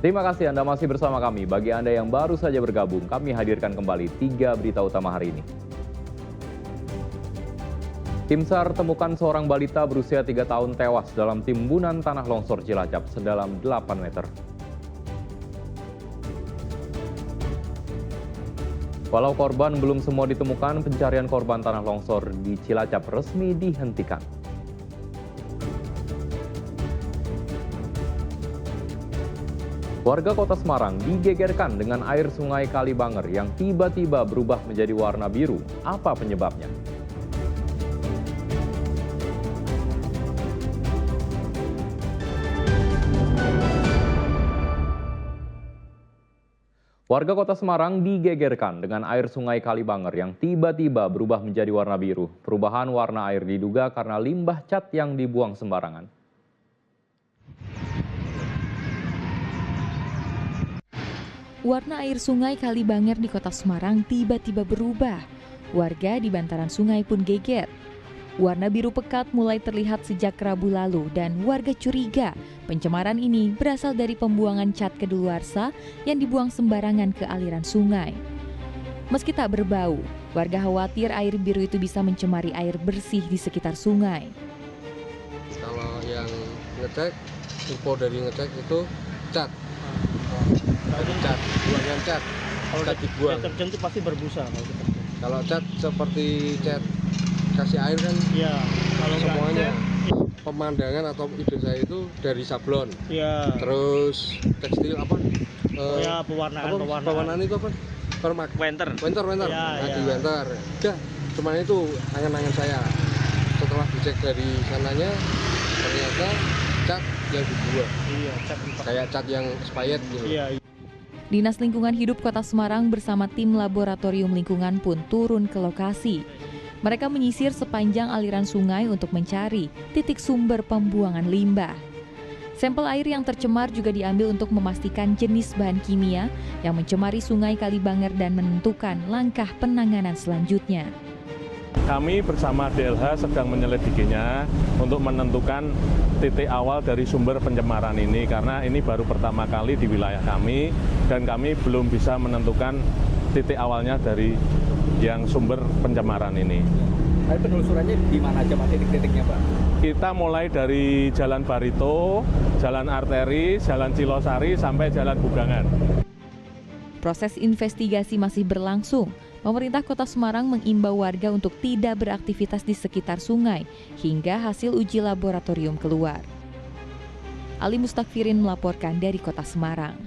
Terima kasih Anda masih bersama kami. Bagi Anda yang baru saja bergabung, kami hadirkan kembali 3 berita utama hari ini. Tim SAR temukan seorang balita berusia 3 tahun tewas dalam timbunan tanah longsor Cilacap sedalam 8 meter. Walau korban belum semua ditemukan, pencarian korban tanah longsor di Cilacap resmi dihentikan. Warga Kota Semarang digegerkan dengan air sungai Kalibanger yang tiba-tiba berubah menjadi warna biru. Apa penyebabnya? Warga Kota Semarang digegerkan dengan air sungai Kalibanger yang tiba-tiba berubah menjadi warna biru. Perubahan warna air diduga karena limbah cat yang dibuang sembarangan. Warna air sungai Kalibanger di Kota Semarang tiba-tiba berubah. Warga di bantaran sungai pun geger. Warna biru pekat mulai terlihat sejak Rabu lalu dan warga curiga pencemaran ini berasal dari pembuangan cat kedaluarsa yang dibuang sembarangan ke aliran sungai. Meski tak berbau, warga khawatir air biru itu bisa mencemari air bersih di sekitar sungai. Kalau yang ngecek, info dari ngecek itu cat. Cat, buangan cat. Kalau cat dibuang. deterjen itu pasti berbusa kalau deterjen. Kalau cat seperti cat kasih air kan, Iya. Kalau semuanya. cat, Pemandangan atau ide saya itu dari sablon. iya. Terus tekstil apa? Ya pewarnaan. Pewarnaan itu apa? Permak. Winter. Winter. Ya, Nah, ya. di winter. Udah, cuman itu angan-angan saya. Setelah dicek dari sananya, ternyata cat yang dibuang. Iya, cat. Kayak cat yang expired gitu. Iya. Dinas Lingkungan Hidup Kota Semarang bersama tim laboratorium lingkungan pun turun ke lokasi. Mereka menyisir sepanjang aliran sungai untuk mencari titik sumber pembuangan limbah. Sampel air yang tercemar juga diambil untuk memastikan jenis bahan kimia yang mencemari sungai Kalibanger dan menentukan langkah penanganan selanjutnya. Kami bersama DLH sedang menyelidikinya untuk menentukan titik awal dari sumber pencemaran ini karena ini baru pertama kali di wilayah kami dan kami belum bisa menentukan titik awalnya dari yang sumber pencemaran ini. Tapi penelusurannya di mana aja Pak titik-titiknya Pak? Kita mulai dari Jalan Barito, Jalan Arteri, Jalan Cilosari sampai Jalan Bugangan. Proses investigasi masih berlangsung. Pemerintah Kota Semarang mengimbau warga untuk tidak beraktivitas di sekitar sungai hingga hasil uji laboratorium keluar. Ali Mustakfirin melaporkan dari Kota Semarang.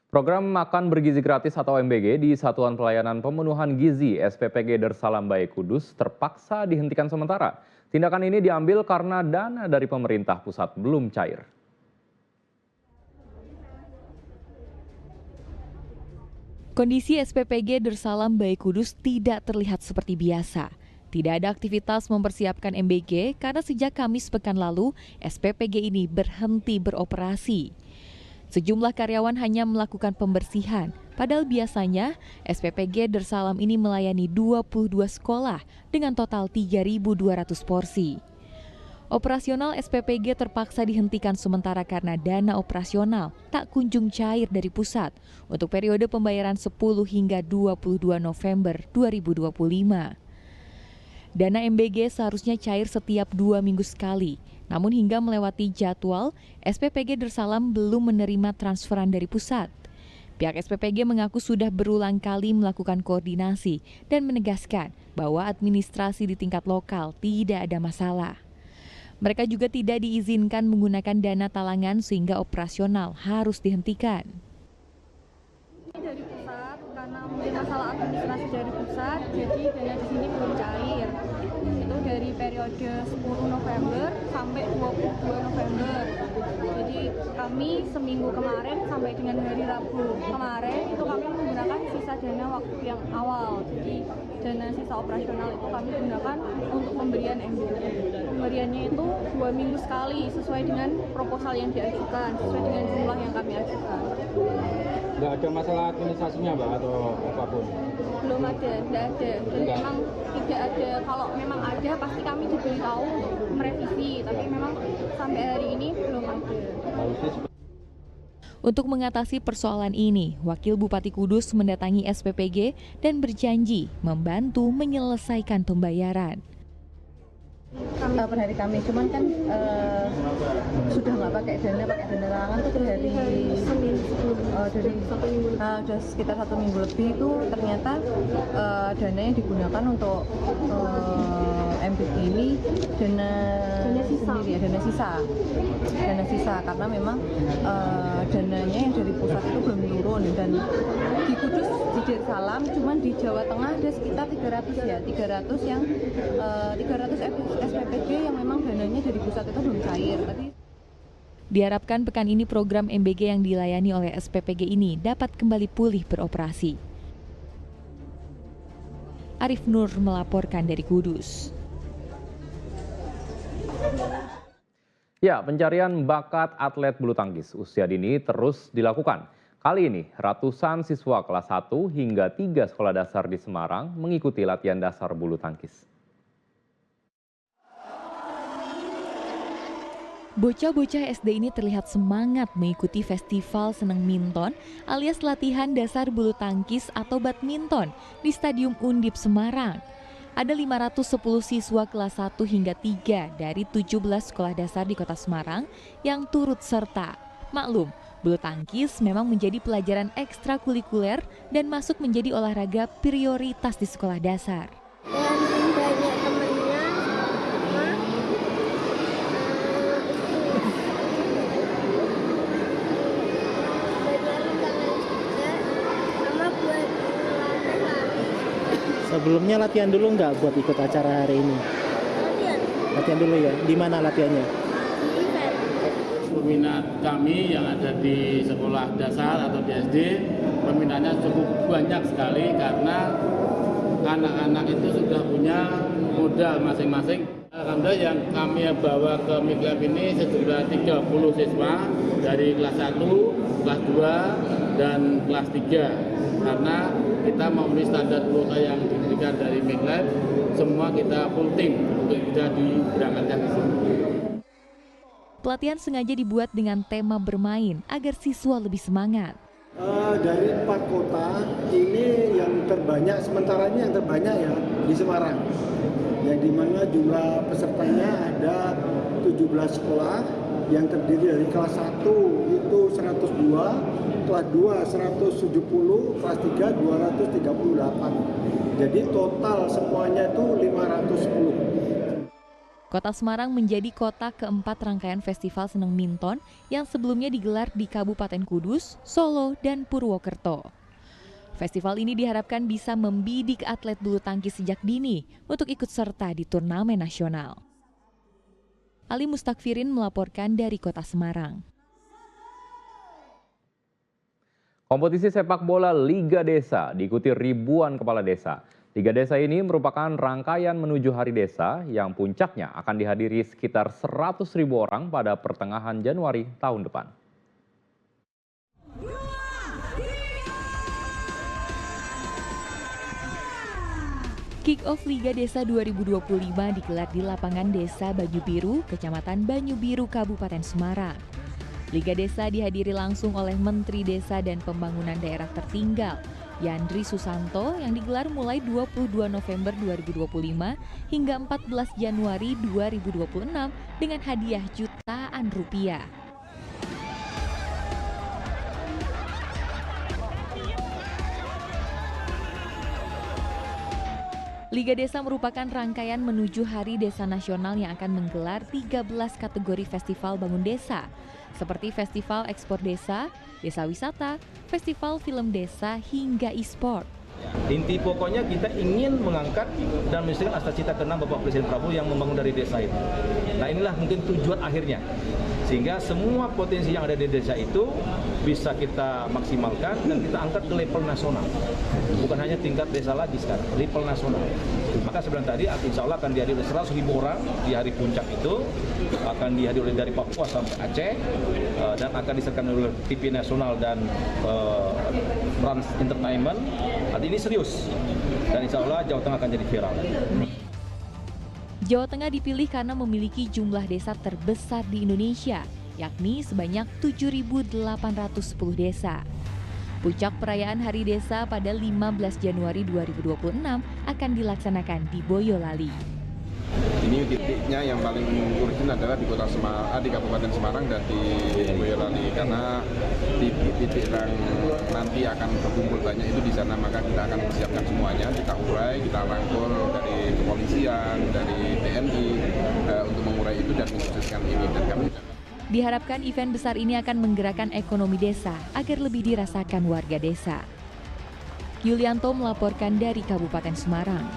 Program Makan Bergizi Gratis atau MBG di Satuan Pelayanan Pemenuhan Gizi SPPG Darsalam Bae Kudus terpaksa dihentikan sementara. Tindakan ini diambil karena dana dari pemerintah pusat belum cair. Kondisi SPPG Darsalam Bae Kudus tidak terlihat seperti biasa. Tidak ada aktivitas mempersiapkan MBG karena sejak Kamis pekan lalu SPPG ini berhenti beroperasi. Sejumlah karyawan hanya melakukan pembersihan, padahal biasanya SPPG Darsalam ini melayani 22 sekolah dengan total 3.200 porsi. Operasional SPPG terpaksa dihentikan sementara karena dana operasional tak kunjung cair dari pusat untuk periode pembayaran 10 hingga 22 November 2025. Dana MBG seharusnya cair setiap 2 minggu sekali. Namun hingga melewati jadwal, SPPG Darsalam belum menerima transferan dari pusat. Pihak SPPG mengaku sudah berulang kali melakukan koordinasi dan menegaskan bahwa administrasi di tingkat lokal tidak ada masalah. Mereka juga tidak diizinkan menggunakan dana talangan sehingga operasional harus dihentikan. Dari pusat, karena mungkin masalah administrasi dari pusat, jadi dana di sini belum cair. Itu dari periode 10 November sampai 22 November. Jadi kami seminggu kemarin sampai dengan hari Rabu kemarin itu kami menggunakan sisa dana waktu yang awal. Jadi dana sisa operasional itu kami gunakan untuk untuk pemberian MBG. Pemberiannya itu 2 minggu sekali sesuai dengan proposal yang diajukan, sesuai dengan jumlah yang kami ajukan. Nggak ada masalah administrasinya Mbak atau apapun? Belum ada, tidak ada. Dan memang tidak ada, kalau memang ada pasti kami diberitahu untuk merevisi, tapi memang sampai hari ini belum ada. Untuk mengatasi persoalan ini, Wakil Bupati Kudus mendatangi SPPG dan berjanji membantu menyelesaikan pembayaran. Per hari kami, cuman kan sudah nggak pakai dana talangan tuh per hari Senin sebelum dari 1 minggu. udah sekitar 1 minggu lebih itu ternyata dana yang digunakan untuk MBG ini dana sisa. sendiri ya, dana sisa karena memang dananya yang dari pusat itu belum turun, dan di Kudus di Darussalam cuman di Jawa Tengah ada sekitar 300 yang 300 SPPG yang memang dananya dari pusat itu belum cair. Diharapkan pekan ini program MBG yang dilayani oleh SPPG ini dapat kembali pulih beroperasi. Arif Nur melaporkan dari Kudus. Ya, pencarian bakat atlet bulu tangkis usia dini terus dilakukan. Kali ini, ratusan siswa kelas 1 hingga 3 sekolah dasar di Semarang mengikuti latihan dasar bulu tangkis. Bocah-bocah SD ini terlihat semangat mengikuti festival Seneng Minton alias latihan dasar bulu tangkis atau badminton di Stadium Undip Semarang. Ada 510 siswa kelas 1 hingga 3 dari 17 sekolah dasar di Kota Semarang yang turut serta. Maklum, bulu tangkis memang menjadi pelajaran ekstrakurikuler dan masuk menjadi olahraga prioritas di sekolah dasar. Dan banyak temennya, Sebelumnya latihan dulu nggak buat ikut acara hari ini? Latihan dulu ya. Di mana latihannya? Peminat kami yang ada di sekolah dasar atau di SD, peminatnya cukup banyak sekali karena anak-anak itu sudah punya modal masing-masing. Alhamdulillah yang kami bawa ke Miklab ini sejumlah 30 siswa dari kelas 1, kelas 2, dan kelas 3. Karena kita memenuhi standar kuota yang diberikan dari Miklab, semua kita full team untuk bisa diberangkatkan ke sini. Pelatihan sengaja dibuat dengan tema bermain agar siswa lebih semangat. Dari 4 kota ini yang terbanyak, sementara ini yang terbanyak ya di Semarang, yang dimana jumlah pesertanya ada 17 sekolah yang terdiri dari kelas 1 itu 102, kelas 2 170, kelas 3 238. Jadi total semuanya itu 510. Kota Semarang menjadi kota keempat rangkaian Festival Seneng Minton yang sebelumnya digelar di Kabupaten Kudus, Solo, dan Purwokerto. Festival ini diharapkan bisa membidik atlet bulu tangkis sejak dini untuk ikut serta di turnamen nasional. Ali Mustakfirin melaporkan dari Kota Semarang. Kompetisi sepak bola Liga Desa diikuti ribuan kepala desa. Liga Desa ini merupakan rangkaian menuju Hari Desa yang puncaknya akan dihadiri sekitar 100.000 orang pada pertengahan Januari tahun depan. Kick-off Liga Desa 2025 digelar di lapangan Desa Banyu Biru, Kecamatan Banyu Biru, Kabupaten Semarang. Liga Desa dihadiri langsung oleh Menteri Desa dan Pembangunan Daerah Tertinggal, Yandri Susanto, yang digelar mulai 22 November 2025 hingga 14 Januari 2026 dengan hadiah jutaan rupiah. Liga Desa merupakan rangkaian menuju Hari Desa Nasional yang akan menggelar 13 kategori festival bangun desa, seperti Festival Ekspor Desa, Desa Wisata, Festival Film Desa, hingga e-sport. Inti pokoknya kita ingin mengangkat dan menunjukkan cita-cita ke-6 Bapak Presiden Prabowo yang membangun dari desa itu. Nah inilah mungkin tujuan akhirnya, sehingga semua potensi yang ada di desa itu bisa kita maksimalkan dan kita angkat ke level nasional. Bukan hanya tingkat desa lagi sekarang, level nasional. Maka sebenarnya tadi insya Allah akan dihadiri oleh 100.000 orang di hari puncak itu, akan dihadiri dari Papua sampai Aceh, dan akan diserahkan oleh TV nasional dan Trans Entertainment. Artinya ini serius, dan insya Allah Jawa Tengah akan jadi viral. Jawa Tengah dipilih karena memiliki jumlah desa terbesar di Indonesia, yakni sebanyak 7.810 desa. Puncak perayaan Hari Desa pada 15 Januari 2026 akan dilaksanakan di Boyolali. Ini titiknya yang paling urgent adalah di Kota Semarang, di Kabupaten Semarang dan di Boyolali, karena titik yang nanti akan berkumpul banyak itu di sana. Maka kita akan persiapkan semuanya, kita urai, kita rangkul dari kepolisian, dari TNI untuk mengurai itu dan mensukseskan ini. Dan kami Diharapkan event besar ini akan menggerakkan ekonomi desa agar lebih dirasakan warga desa. Yulianto melaporkan dari Kabupaten Semarang.